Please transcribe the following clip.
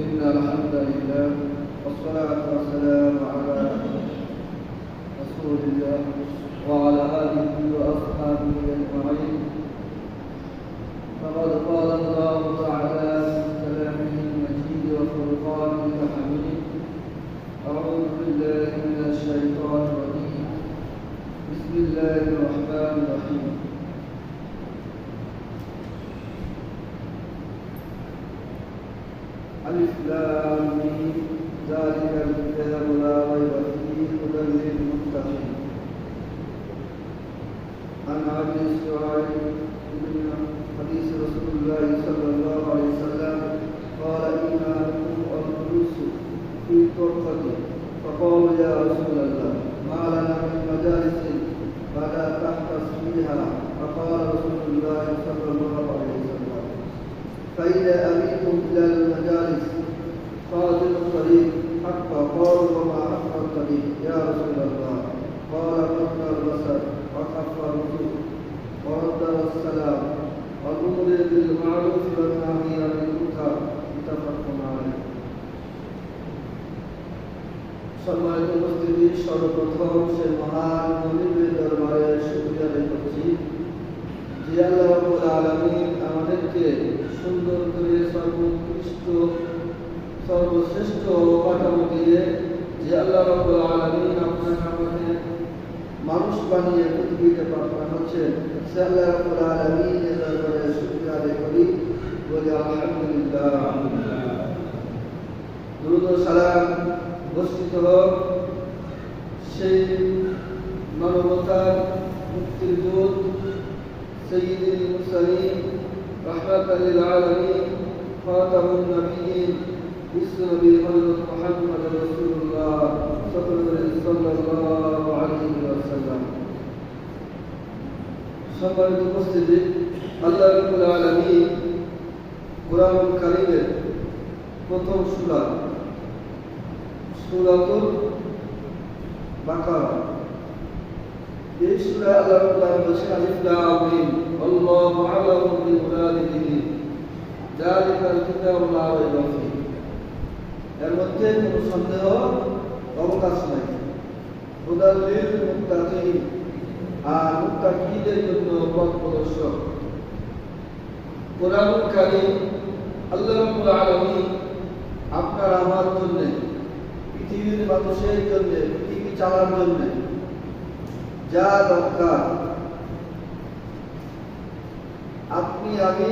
إن الحمد لله والصلاة والسلام على رسول الله وعلى آله وأصحابه أجمعين. فقد قال الله تعالى في كلامه المجيد وفرقانه الحميد: أعوذ بالله من الشيطان الرجيم. بسم الله الرحمن الرحيم. ألف لام ميم ذلك الكتاب لا ريب فيه هدى للمتقين. عن أبي سعيد بن حديث رسول الله صلى الله عليه وسلم قال: إيمانكم الجلوس في طرقته. فقالوا: يا رسول الله، ما لنا من مجالس فلا تحبس فيها. فقال رسول الله صلى الله عليه وسلم: فإذا أبيتم إلى المجالس فاضل الطريق حق. قالوا: وما حق الطريق يا رسول الله؟ قال: غض البصر وكف الوجوه ورد السلام والأمر بالمعروف والنهي عن المنكر. متفق عليه। সম্মানিত উপস্থিতি, সর্বপ্রথম সে মহান মনিবের দরবারে শুকরিয়া আদায় করছি যে আল্লাহ রাব্বুল আলামিন আমাদেরকে সুন্দর করে সর্বোৎকৃষ্ট সর্বশ্রেষ্ঠ কাঠামো দিয়ে যে আল্লাহ রাব্বুল আলামিন আপনাকে আমাদের মানুষ বানিয়ে পৃথিবীতে পাঠানো হচ্ছে, সে আল্লাহ রাব্বুল আলামিনের দরবারে শুকরিয়া আদায় করি, বলি আলহামদুলিল্লাহ। দুরূদ ও সালাম বর্ষিত হোক সেই মানবতার মুক্তির দূত সাইয়্যিদুল মুরসালিন রাহমাতাল লিল আলামিন খাতামুন নবিয়্যিন বিশ্বনবী হযরত মুহাম্মদ রাসূলুল্লাহ সাল্লাল্লাহু আলাইহি ওয়াসাল্লাম। সম্মানিত উপস্থিতি, আল্লাহ রাব্বুল আলামিন কুরআনুল কারীমের প্রথম সূরা সূরাতুল বাকারা, এই সূরায় আল্লাহ রাব্বুল আলামিন বলেছেন: আলিফ লাম মিম আল্লাহু আ'লামু বিমুরাদিহি যালিকাল কিতাবু লা রাইবা ফীহ। এর মধ্যে কোনো সন্দেহ অবকাশ নাই। হুদাল লিল মুত্তাকিন, আর মুত্তাকিদের জন্য পথ প্রদর্শক। কুরআনুল কারীম আল্লাহ রাব্বুল আলামিন আপনার আমার জন্য, পৃথিবীর মানুষের জন্য, পৃথিবী চালার জন্য যা দরকার আপনি আমি